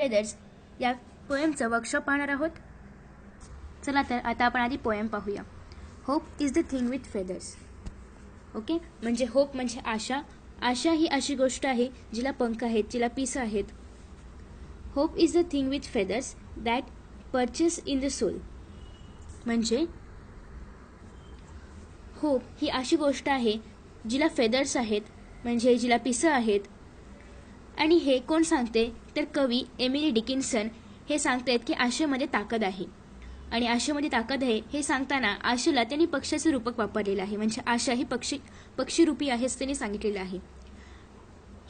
Feathers या पोएमचं workshop पाहणार आहोत. चला तर आता आपण आधी पोएम पाहूया. Hope is the thing with feathers. Okay, म्हणजे होप म्हणजे आशा. आशा ही अशी गोष्ट आहे जिला पंख आहेत, जिला पिस आहेत. Hope is the thing with feathers that perches in the soul. म्हणजे होप ही अशी गोष्ट आहे जिला फेदर्स आहेत, म्हणजे जिला पिसं आहेत. आणि हे कोण सांगते तर कवी एमिली डिकिन्सन हे सांगतायत की आशेमध्ये ताकद आहे. आणि आशेमध्ये ताकद आहे हे सांगताना आशेला त्यांनी पक्षाचं रूपक वापरलेलं आहे. म्हणजे आशा ही पक्षीरूपी आहे असं त्यांनी सांगितलेलं आहे.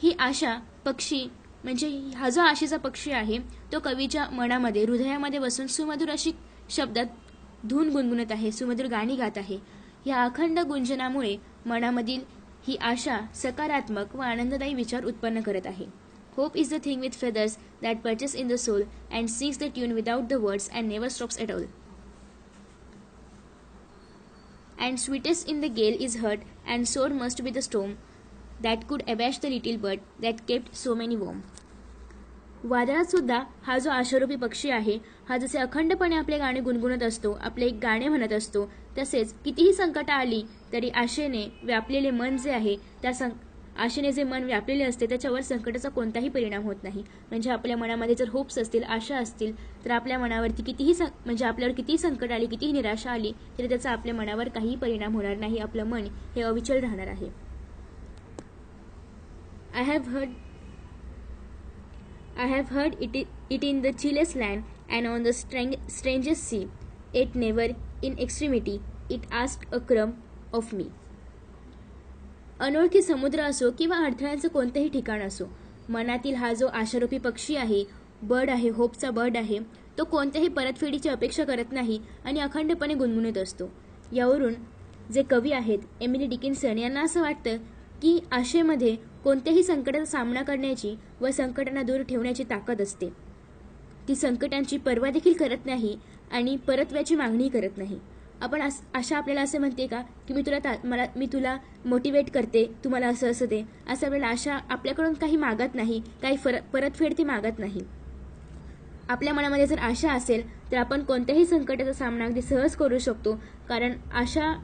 ही आशा पक्षी म्हणजे हा जो आशेचा पक्षी आहे तो कवीच्या मनामध्ये हृदयामध्ये बसून सुमधुर अशी शब्दात धून गुणगुणत आहे, सुमधुर गाणी गात आहे. या अखंड गुंजनामुळे मनामधील ही आशा सकारात्मक व आनंददायी विचार उत्पन्न करत आहे. Hope is the thing with feathers that perches in the soul and sings the tune without the words and never stops at all. And sweetest in the gale is heard, and sore must be the storm that could abash the little bird that kept so many warm. वादळात सुद्धा हा जो आशारूपी पक्षी आहे हा जसे अखंडपणे आपले गाणे गुणगुणत असतो, आपले एक गाणे म्हणत असतो, तसेच कितीही संकट आली तरी आशेने व्यापलेले मन जे आहे त्या आशेने जे मन व्यापलेले असते त्याच्यावर संकटाचा कोणताही परिणाम होत नाही. म्हणजे आपल्या मनामध्ये जर होप्स असतील, आशा असतील तर आपल्या मनावरती म्हणजे आपल्यावर कितीही संकट आली, कितीही निराशा आली तरी त्याचा आपल्या मनावर काहीही परिणाम होणार नाही. आपलं मन हे अविचल राहणार आहे. I have heard it in the chillest land and on the strangest sea. It never in extremity it asked a crumb of me. अनोळखी समुद्र असो किंवा अडथळ्यांचं कोणतंही ठिकाण असो, मनातील हा जो आशारूपी पक्षी आहे, बर्ड आहे, होपचा बर्ड आहे, तो कोणत्याही परतफेडीची अपेक्षा करत नाही आणि अखंडपणे गुणगुणत असतो. यावरून जे कवी आहेत एमिली डिकिन्सन यांना असं वाटतं की आशेमध्ये कोणत्याही संकटाचा सामना करण्याची व संकटांना दूर ठेवण्याची ताकद असते. ती संकटांची पर्वा देखील करत नाही आणि परतव्याची मागणी करत नाही. आपण आशा आपल्याला असं म्हणते का की मी तुला मोटिवेट करते, तुम्हाला असं दे, असं आपल्याला आशा आपल्याकडून काही मागत नाही, काही परतफेड ती मागत नाही. आपल्या मनामध्ये जर आशा असेल तर आपण कोणत्याही संकटाचा सामना अगदी सहज करू शकतो. कारण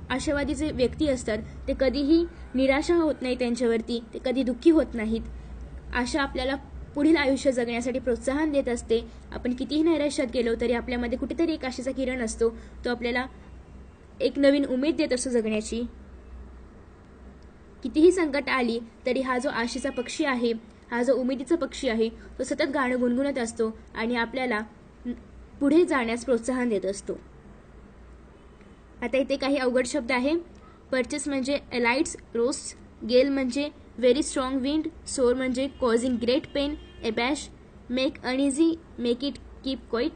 आशावादी जे व्यक्ती असतात ते कधीही निराशा होत नाही त्यांच्यावरती, ते कधी दुःखी होत नाहीत. आशा आपल्याला पुढील आयुष्य जगण्यासाठी प्रोत्साहन देत असते. आपण कितीही नैराश्यात गेलो तरी आपल्यामध्ये कुठेतरी एक आशेचा किरण असतो, तो आपल्याला एक नवीन उमेद देत असतो जगण्याची. कितीही संकट आली तरी हा जो आशेचा पक्षी आहे, हा जो उमेदीचा पक्षी आहे, तो सतत गाणं गुणगुणत असतो आणि आपल्याला पुढे जाण्यास प्रोत्साहन देत असतो. आता इथे काही अवघड शब्द आहे. पर्चेस म्हणजे एलाइट्स, रोस्ट. गेल म्हणजे व्हेरी स्ट्रॉंग विंड. सोर म्हणजे causing great pain. Abash make uneasy, make it keep quiet.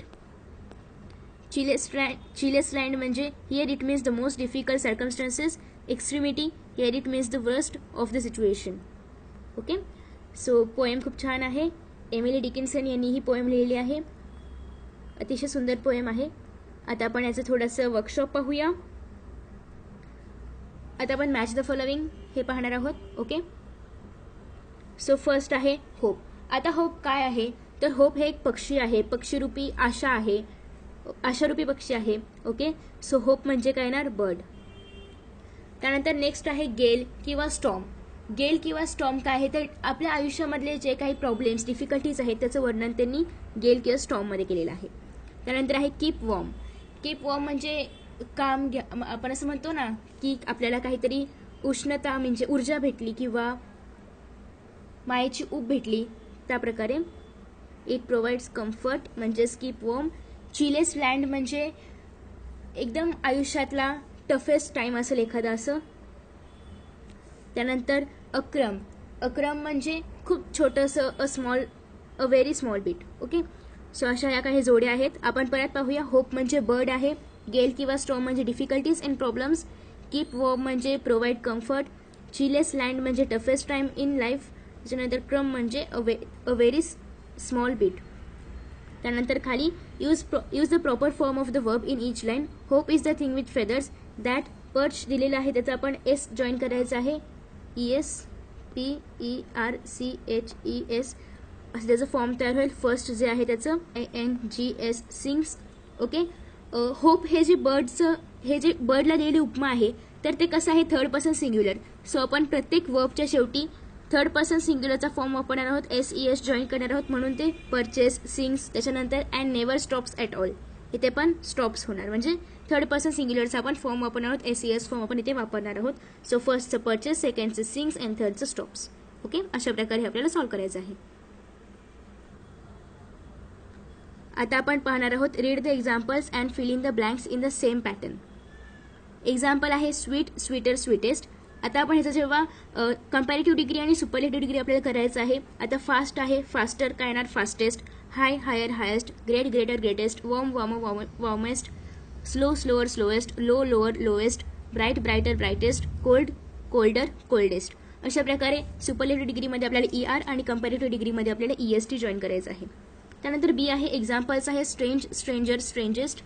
Chillest land म्हणजे here it means the most difficult circumstances. Extremity, here it means the worst of the situation. Okay, so poem खूप छान आहे. Emily Dickinson यांनी ही poem लिहिली आहे. अतिशय सुंदर poem आहे. आता आपण याचं थोडंसं वर्कशॉप पाहूया. आता आपण मॅच द फॉलोविंग हे पाहणार आहोत. ओके, सो फर्स्ट आहे होप. आता होप काय आहे तर होप हे एक पक्षी आहे, पक्षीरूपी आशा आहे, आशारूपी पक्षी आहे. ओके, सो होप म्हणजे काय येणार बर्ड. त्यानंतर नेक्स्ट आहे गेल किंवा स्टॉर्म. गेल किंवा स्टॉर्म काय आहे तर आपल्या आयुष्यामधले जे काही प्रॉब्लेम्स, डिफिकल्टीज आहेत त्याचं वर्णन त्यांनी गेल किंवा स्टॉर्ममध्ये केलेलं आहे. त्यानंतर आहे कीप वॉर्म. कीप वॉर्म म्हणजे काम घ्या. आपण असं म्हणतो ना की आपल्याला काहीतरी उष्णता म्हणजे ऊर्जा भेटली किंवा मायेची ऊब भेटली, त्याप्रकारे. इट प्रोव्हाइड्स कम्फर्ट म्हणजेच कीप वॉर्म. चिलेस्ट लँड म्हणजे एकदम आयुष्यातला टफेस्ट टाइम असेल एखादा असं. त्यानंतर अक्रम म्हणजे खूप छोटंसं, a very small bit. Okay, so अशा या काही जोड्या आहेत. आपण परत पाहूया. होप म्हणजे बर्ड आहे. गेल किंवा स्टॉर्म म्हणजे difficulties and problems. Keep warm म्हणजे प्रोव्हाइड कम्फर्ट. चिलेस्ट लँड म्हणजे टफेस्ट टाइम इन लाईफ. त्याच्यानंतर क्रम म्हणजे अ व्हेरी स्मॉल बीट. त्यानंतर खाली use the proper form of the verb in each line. Hope is the thing with feathers that perch दिलेलं आहे, त्याचं आपण S join करायचं आहे. ESPERCHES. असं त्याचं फॉर्म तयार होईल. फर्स्ट जे आहे त्याचं ANGS सिंग्स. ओके. होप हे जे बर्डला दिलेली उपमा आहे तर ते कसं आहे थर्ड पर्सन सिंग्युलर. सो आपण प्रत्येक वर्बच्या शेवटी थर्ड पर्सन सिंग्युलरचा फॉर्म वापरणार आहोत. SES जॉईन करणार आहोत म्हणून ते परचेस, सिंग्स, त्याच्यानंतर and never stops at all. इथे पण स्टॉप्स होणार म्हणजे थर्ड पर्सन सिंग्युलरचा आपण फॉर्म वापरणार आहोत. SES फॉर्म आपण इथे वापरणार आहोत. सो फर्स्टचं परचेस, सेकंडचं सिंग्स अँड थर्डचं स्टॉप्स. ओके. अशा प्रकारे आपल्याला सॉल्व्ह करायचं आहे. आता आपण पाहणार आहोत read the examples and fill in the blanks in the same pattern. Example आहे स्वीट, स्वीटर, स्वीटेस्ट. आता आपण ह्याचा जेव्हा कंपॅरेटिव्ह डिग्री आणि सुपरलेटिव्ह डिग्री आपल्याला करायचं आहे. आता फास्ट आहे, फास्टर काय येणार, fastest. High, higher, highest. Great, greater, greatest. Warm, warmer, warmest. Slow, slower, slowest. Low, lower, lowest. Bright, brighter, brightest. Cold, colder, coldest. अशा प्रकारे सुपरलेटिव्ह डिग्रीमध्ये आपल्याला ER आणि कंपॅरेटिव्ह डिग्रीमध्ये आपल्याला EST जॉईन करायचं आहे. त्यानंतर B आहे एक्झाम्पल्स आहे स्ट्रेंज, स्ट्रेंजर, स्ट्रेंजेस्ट.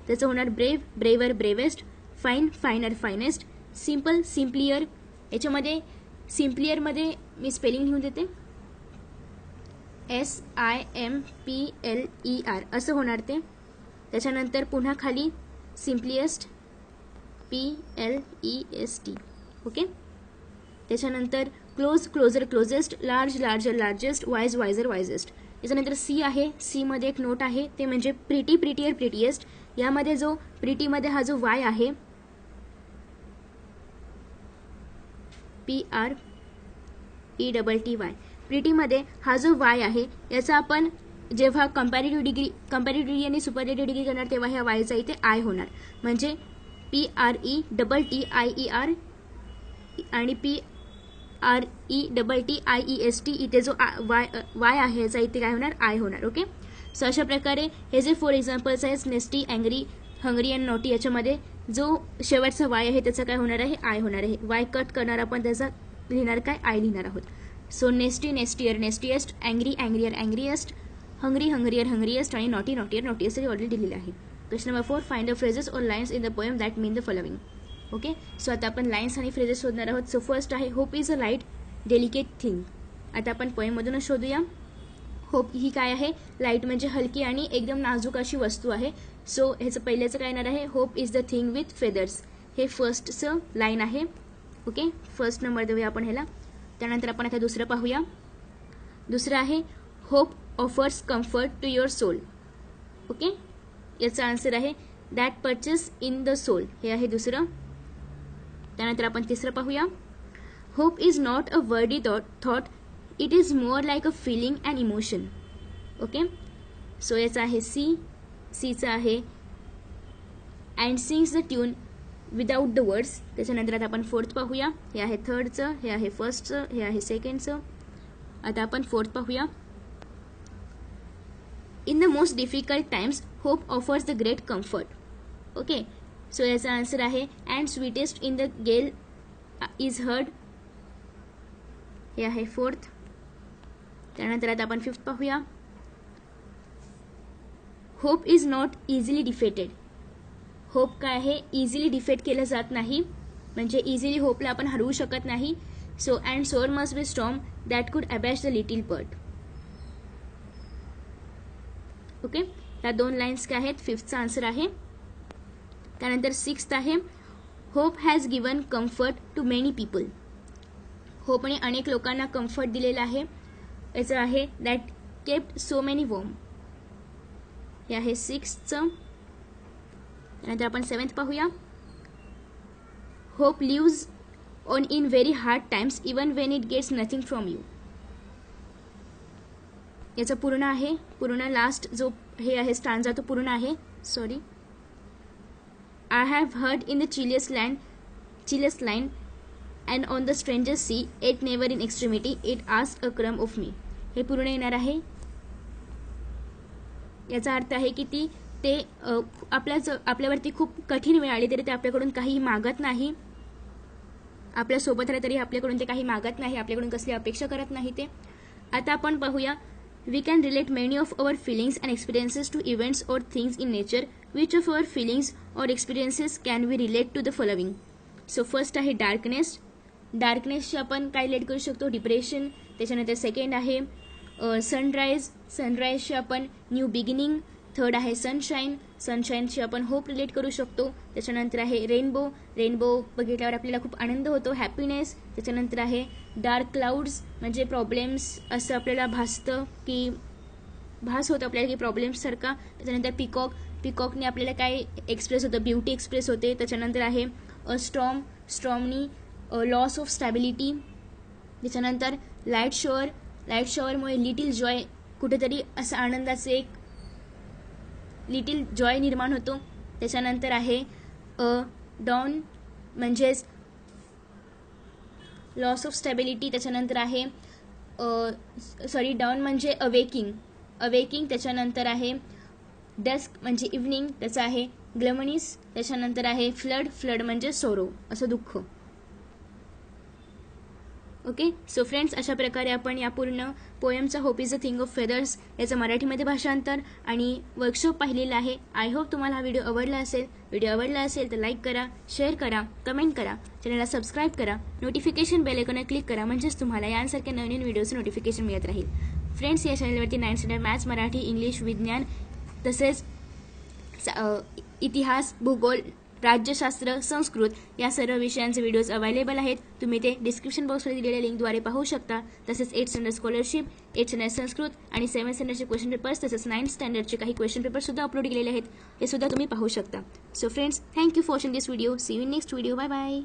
त्याचं होणार brave, brewer, bravest. Fine, फायनर, finest. Simple, सिम्प्लियर. याच्यामध्ये सिम्प्लियरमध्ये मी स्पेलिंग लिहून देते. SIMPLER असं होणार ते. त्याच्यानंतर पुन्हा खाली सिम्प्लिएस्ट, PLEST. ओके. त्याच्यानंतर close, closer, closest. Large, larger, largest. Wise, wiser, wisest. त्याच्यानंतर C आहे. C मध्ये एक नोट आहे ते म्हणजे प्रिटी, प्रिटियर, प्रिटिएस्ट. यामध्ये जो प्रिटीमध्ये हा जो Y आहे PRETTY, प्रिटीमध्ये हा जो Y आहे याचा आपण जेव्हा कंपॅरेटिव्ह डिग्री आणि सुपरलेटिव्ह डिग्री करणार तेव्हा ह्या वायचा इथे I होणार म्हणजे PRETTIER आणि PRETTIEST. इथे जो Y आहे याचा इथे काय होणार, I होणार. ओके. सो अशा प्रकारे हे जे 4 एक्झाम्पल्स आहेत नेस्टी, अँग्री, हंग्री अँड नॉटी, याच्यामध्ये जो शेवटचा Y आहे त्याचा काय होणार आहे, I होणार आहे. Y कट करणार आपण त्याचा लिहिणार काय, I लिहिणार आहोत. So nasty, nastier, nastiest. Angry, angrier, angriest. Hungry, hungrier, hungriest. आणि नॉटी, नॉटियर, नॉटिएस्ट ऑलरेडी दिलेलं आहे. Question number 4 find the phrases or lines in the poem that mean the following. Okay. So आता आपण lines आणि phrases शोधणार आहोत. So first आहे hope is a light delicate thing. आता आपण पोएममधूनच शोधूया. होप ही काय आहे, लाईट म्हणजे हलकी आणि एकदम नाजूक अशी वस्तू आहे. सो ह्याचं पहिल्याचं काय येणार आहे, hope is the thing with feathers. हे फर्स्टचं लाईन आहे. ओके. फर्स्ट नंबर देऊया आपण ह्याला. त्यानंतर आपण आता दुसरं पाहूया. दुसरं आहे hope offers comfort to your soul. Okay. याचा आन्सर आहे that perches in the soul. हे आहे दुसरं. त्यानंतर आपण तिसरं पाहूया. Hope is not a wordy thought, it is more like a feeling and emotion. Okay. So याचा आहे सीचं आहे and sings the tune without the words. त्याच्यानंतर आता आपण फोर्थ पाहूया. हे आहे थर्डचं, हे आहे फर्स्टचं, हे आहे सेकंडचं. आता आपण फोर्थ पाहूया. In the most difficult times hope offers the great comfort. Okay. So याचा आन्सर आहे अँड स्वीटेस्ट इन द गेल इज हर्ड. हे आहे फोर्थ. त्यानंतर आता आपण फिफ्थ पाहूया. Hope is not easily defeated. Hope काय आहे, इझिली डिफेट केलं जात नाही म्हणजे इझिली होपला आपण हरवू शकत नाही. So and sore must be strong that could abash the little bird. Okay. या दोन लाईन्स काय आहेत, फिफ्थचा आन्सर आहे. त्यानंतर सिक्स्थ आहे hope has given comfort to many people. होपने अनेक लोकांना कम्फर्ट दिलेला आहे. याचं आहे that kept so many warm. हे आहे सिक्स्थचं. त्यानंतर आपण सेवन्थ पाहूया. Hope lives on in very hard times even when it gets nothing from you. याचं पूर्ण आहे, पूर्ण लास्ट जो हे आहे स्टांजा तो पूर्ण आहे. Sorry. I have heard in the chilliest land and on the strangest sea yet never in extremity it ask a crumb of मी. हे पूर्ण येणार आहे. याचा अर्थ आहे की ते आपल्यावरती खूप कठीण वेळ आली तरी ते आपल्याकडून काही मागत नाही. आपल्यासोबत राहिलं तरी आपल्याकडून ते काही मागत नाही, आपल्याकडून कसली अपेक्षा करत नाही ते. आता आपण पाहूया. We can relate many of our feelings and experiences to events or things in nature. Which of our feelings or experiences can we relate to the following. So first आहे डार्कनेस. डार्कनेसशी आपण काय रिलेट करू शकतो, depression. त्याच्यानंतर second आहे सनराईजशी आपण new beginning. Third आहे सनशाईनशी आपण होप रिलेट करू शकतो. त्याच्यानंतर आहे रेनबो बघितल्यावर आपल्याला खूप आनंद होतो, हॅपीनेस. त्याच्यानंतर आहे डार्क क्लाउड्स, म्हणजे प्रॉब्लेम्स असं आपल्याला भास होतं आपल्याला की प्रॉब्लेम्ससारखा. त्याच्यानंतर पिकॉकने आपल्याला काय एक्सप्रेस होतं, ब्युटी एक्सप्रेस होते. त्याच्यानंतर आहे स्टॉर्मनी लॉस ऑफ स्टॅबिलिटी. त्याच्यानंतर लाईट शॉवरमुळे लिटिल जॉय, कुठेतरी असं आनंदाचे एक लिटिल जॉय निर्माण होतो. त्याच्यानंतर आहे डॉन म्हणजेच लॉस ऑफ स्टॅबिलिटी. त्याच्यानंतर आहे डाऊन म्हणजे अवेकिंग. त्याच्यानंतर आहे डस्क म्हणजे इव्हनिंग, त्याचं आहे ग्लमनीस. त्याच्यानंतर आहे फ्लड म्हणजे सोरो, असं दुःख. ओके, सो फ्रेंड्स, अशा प्रकारे आपण या पूर्ण पोएमचा hope is a thing of feathers याचं मराठीमध्ये भाषांतर आणि वर्कशॉप पाहिलेलं आहे. आय होप तुम्हाला हा व्हिडिओ आवडला असेल तर लाईक करा, शेअर करा, कमेंट करा, चॅनलला सबस्क्राईब करा, नोटिफिकेशन बेल आयकॉनवर क्लिक करा, म्हणजेच तुम्हाला यांसारख्या नवीन व्हिडिओचं नोटिफिकेशन मिळत राहील. फ्रेंड्स, या चॅनलवरती 9th standard maths, Marathi, English, विज्ञान तसेच इतिहास, भूगोल, राज्यशास्त्र, संस्कृत या सर्व विषयांचे व्हिडिओज अवेलेबल आहेत. तुम्ही ते डिस्क्रिप्शन बॉक्समध्ये दिलेल्या लिंकद्वारे पाहू शकता. तसेच 8th standard scholarship, 8th standard Sanskrit आणि 7th स्टँडर्डचे क्वेश्चन पेपर्स तसेच 9th स्टँडर्डचे काही क्वेश्चन पेपर्स सुद्धा अपलोड केलेले आहेत, ते सुद्धा तुम्ही पाहू शकता. So friends, thank you for watching this video. See you in next video. Bye bye.